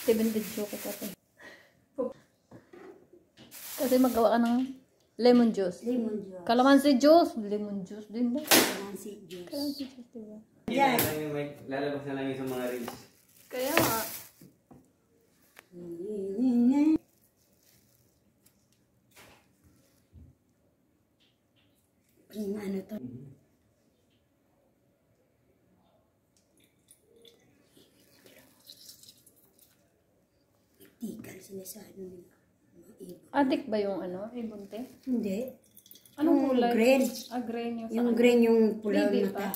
Video kita to. Kasi magawa ka ng lemon juice. Lemon juice. Kalamansi juice. Lemon juice din ba? Kalamansi juice. Kalamansi juice, diba? Yan. Lalabas na lang yung sa mga reels. Kaya nga. Yung ano to? Tikal sila sa ano nila. Adik ba yung ano? Ibon te? Hindi. Anong kulay? Green. Ah, green yung Yung sa green yung pulang Baby mata. pa?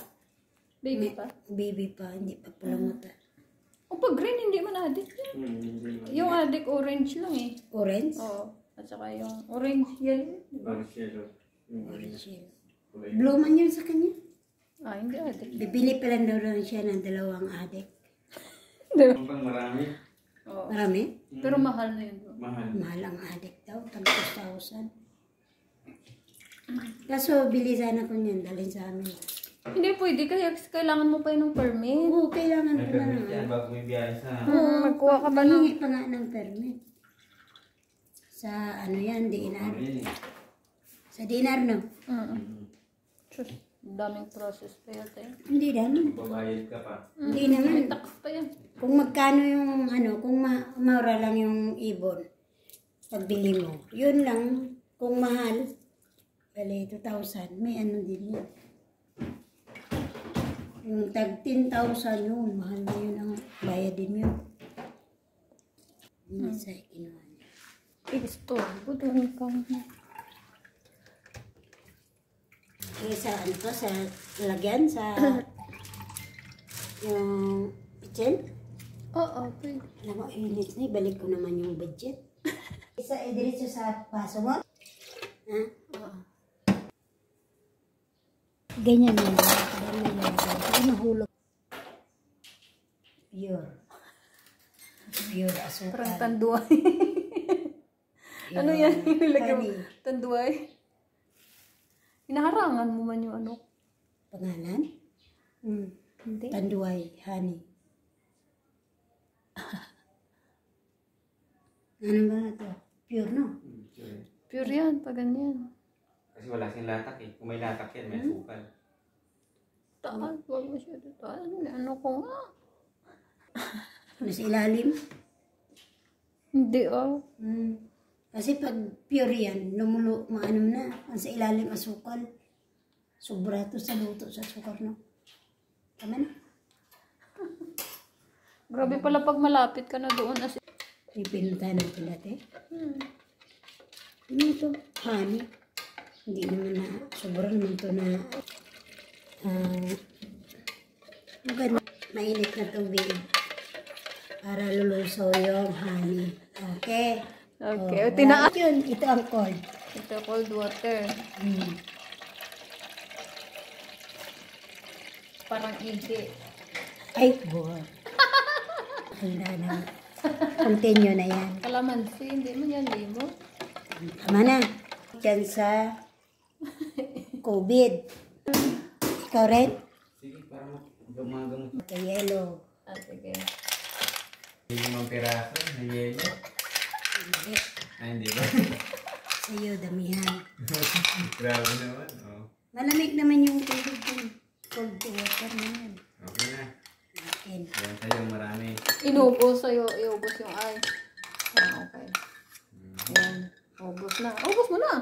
Baby pa? Baby pa, hindi pa pulang mata. O pag green, hindi man adik. Yung adik orange lang eh. Orange? Oo. At saka yung orange yellow. Orange yellow. Orange yellow. Blue man yun sa kanya. Ah, hindi adik. Bibili pa lang daw siya ng dalawang adik. Pang marami. Oo. Marami? Pero mahal na yun. Mahal. Mahal ang adik daw. Tag 2,000. Kaso bili sana ko niyan. Dalhin sa amin. Hindi pwede kaya kailangan mo pa yun ng permit. Oo, kailangan May ko na permit yan naman. bago may biyahe sa... Magkuha ka ba ng... Hihingi pa nga ng permit. Sa ano yan, DNR. Sa DNR, no? Diyos, daming process pa yun tayo. Hindi naman. Babayad ka pa. Hindi naman. May tax pa yan. Kung magkano yung ano, kung mura lang yung ibon, pagbili mo, yun lang. Kung mahal, bali 2,000, may ano din yun. Yung tag 10,000 yun, mahal na yun ang bayad din yun. Yun sa kinuha niya. Isto, budong kang... Eh, sa ano to, sa lagyan, sa yung kitchen. Oo, pwede. Alam mo, init na, ibalik ko naman yung budget. Isa, diretso sa paso mo. Ha? Oo. Ganyan na yun. Ganyan na yun. Ay, mahulog. Pure. Pure asukal. Parang tanduay. Ano yan? Nilagay mo? Honey. Tanduay? Hinaharangan mo man yung ano? Pangalan? Hindi. Tanduay, honey. Ano ba na to? Pure, no? Pure yan, pag ganyan. Kasi wala siyang latak eh. Kung may latak yan, may sukal. Taas, wag mo siya dito. Ano ko nga? Nasa ilalim? Hindi oh. Kasi pag pure yan, maano na. Ang sa ilalim asukal. Sobra to sa luto sa sukar, no? Tama na. Grabe pala pag malapit ka na doon. Pipinuntahan natin dati. Ano ito? Honey. Hindi naman na, sobra naman ito na, maganda, mainit na tubig para lulusaw yung honey. Okay? Okay. Oh, Tinaas. yun, ito ang cold. Ito cold water. Parang igi. Ay, buwan. Handa na. Continue na yan. Kalamansi, hindi mo yan limo. Tama na. Diyan sa COVID. Ikaw rin? Sige, para gumagamot. Kay yellow. Ah, sige. Limang piraso na yelo. Hindi. Ay, hindi ba? Sa'yo, damihan. Grabe naman. Oh. Malamig naman yung tubig dun. Cold water na yan. Okay na. Akin. Yan sa'yo, marami. Inubos sa'yo, iubos yung ice. Ah, okay. Ayan. Ubos na. Ubos mo na.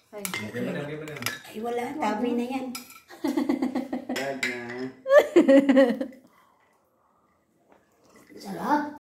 Ay. Okay mo na, okay mo na. Ay, wala. Dami na yan. Wag na. Sarap.